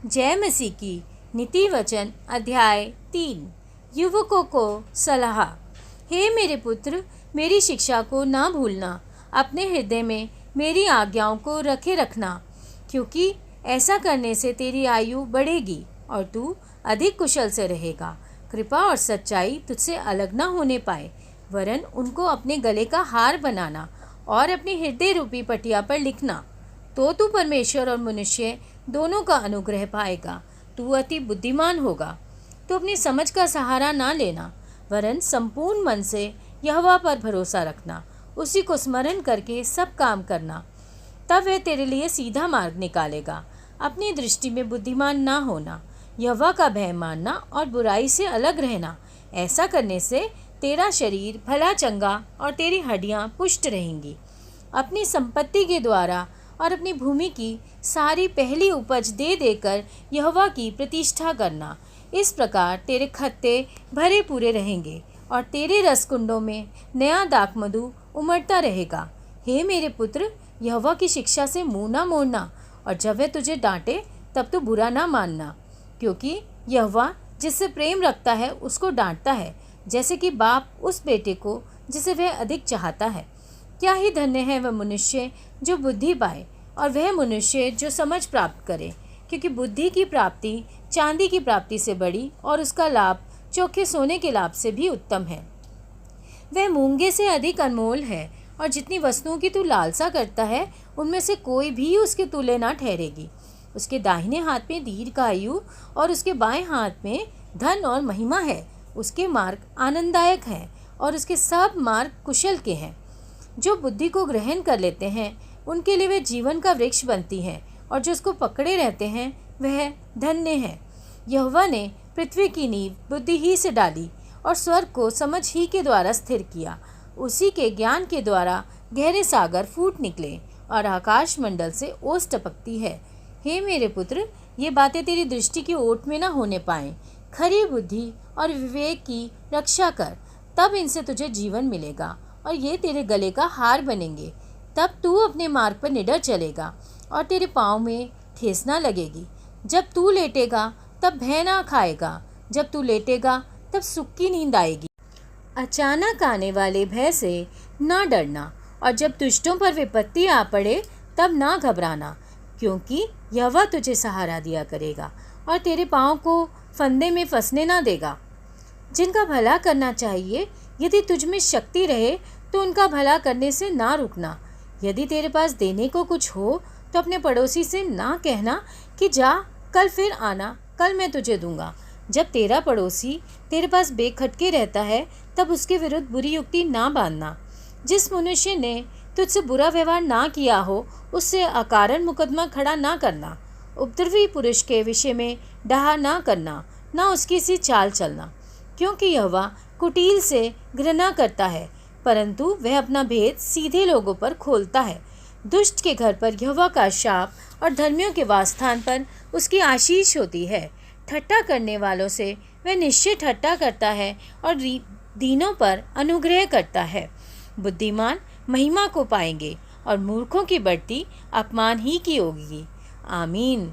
जय मसीह की। नीति वचन अध्याय 3। युवकों को सलाह। हे मेरे पुत्र, मेरी शिक्षा को ना भूलना, अपने हृदय में मेरी आज्ञाओं को रखे रखना, क्योंकि ऐसा करने से तेरी आयु बढ़ेगी और तू अधिक कुशल से रहेगा। कृपा और सच्चाई तुझसे अलग ना होने पाए, वरन उनको अपने गले का हार बनाना और अपनी हृदय रूपी पटिया पर लिखना। तो तू परमेश्वर और मनुष्य दोनों का अनुग्रह पाएगा। तू अति बुद्धिमान होगा। तू अपनी समझ का सहारा ना लेना, वरन संपूर्ण मन से यहोवा पर भरोसा रखना। उसी को स्मरण करके सब काम करना, तब वह तेरे लिए सीधा मार्ग निकालेगा। अपनी दृष्टि में बुद्धिमान ना होना, यहोवा का भय मानना और बुराई से अलग रहना। ऐसा करने से तेरा शरीर भला चंगा और तेरी हड्डियां पुष्ट रहेंगी। अपनी संपत्ति के द्वारा और अपनी भूमि की सारी पहली उपज दे देकर यहोवा की प्रतिष्ठा करना। इस प्रकार तेरे खत्ते भरे पूरे रहेंगे और तेरे रसकुंडों में नया दाखमधु उमड़ता रहेगा। हे मेरे पुत्र, यहोवा की शिक्षा से मुँह ना मोड़ना, और जब वह तुझे डांटे तब तो बुरा ना मानना, क्योंकि यहोवा जिससे प्रेम रखता है उसको डांटता है, जैसे कि बाप उस बेटे को जिसे वह अधिक चाहता है। क्या ही धन्य है वह मनुष्य जो बुद्धि पाए, और वह मनुष्य जो समझ प्राप्त करे, क्योंकि बुद्धि की प्राप्ति चांदी की प्राप्ति से बड़ी और उसका लाभ चोखे सोने के लाभ से भी उत्तम है। वह मूंगे से अधिक अनमोल है, और जितनी वस्तुओं की तू लालसा करता है उनमें से कोई भी उसके तुल्य ना ठहरेगी। उसके दाहिने हाथ में दीर्घायु और उसके बाएं हाथ में धन और महिमा है। उसके मार्ग आनंददायक हैं और उसके सब मार्ग कुशल के हैं। जो बुद्धि को ग्रहण कर लेते हैं उनके लिए वह जीवन का वृक्ष बनती है, और जो उसको पकड़े रहते हैं वह धन्य है। यहोवा ने पृथ्वी की नींव बुद्धि ही से डाली और स्वर्ग को समझ ही के द्वारा स्थिर किया। उसी के ज्ञान के द्वारा गहरे सागर फूट निकले और आकाश मंडल से ओस टपकती है। हे मेरे पुत्र, ये बातें तेरी दृष्टि की ओट में न होने पाएं। खरी बुद्धि और विवेक की रक्षा कर, तब इनसे तुझे जीवन मिलेगा और ये तेरे गले का हार बनेंगे। तब तू अपने मार्ग पर निडर चलेगा और तेरे पाँव में ठेस ना लगेगी। जब तू लेटेगा तब भय ना खाएगा, जब तू लेटेगा तब सुख की नींद आएगी। अचानक आने वाले भय से ना डरना, और जब दुष्टों पर विपत्ति आ पड़े तब ना घबराना, क्योंकि यहोवा तुझे सहारा दिया करेगा और तेरे पाँव को फंदे में फंसने ना देगा। जिनका भला करना चाहिए, यदि तुझ में शक्ति रहे तो उनका भला करने से ना रुकना। यदि तेरे पास देने को कुछ हो तो अपने पड़ोसी से ना कहना कि जा कल फिर आना, कल मैं तुझे दूंगा। जब तेरा पड़ोसी तेरे पास बेखटके रहता है तब उसके विरुद्ध बुरी युक्ति ना बांधना। जिस मनुष्य ने तुझसे बुरा व्यवहार ना किया हो उससे अकारण मुकदमा खड़ा ना करना। उपद्रवी पुरुष के विषय में डहा ना करना, ना उसकी सी चाल चलना, क्योंकि यहोवा कुटिल से घृणा करता है, परंतु वह अपना भेद सीधे लोगों पर खोलता है। दुष्ट के घर पर यहोवा का शाप और धर्मियों के वासस्थान पर उसकी आशीष होती है। ठट्ठा करने वालों से वह निश्चय ठट्ठा करता है और दीनों पर अनुग्रह करता है। बुद्धिमान महिमा को पाएंगे और मूर्खों की बढ़ती अपमान ही की होगी। आमीन।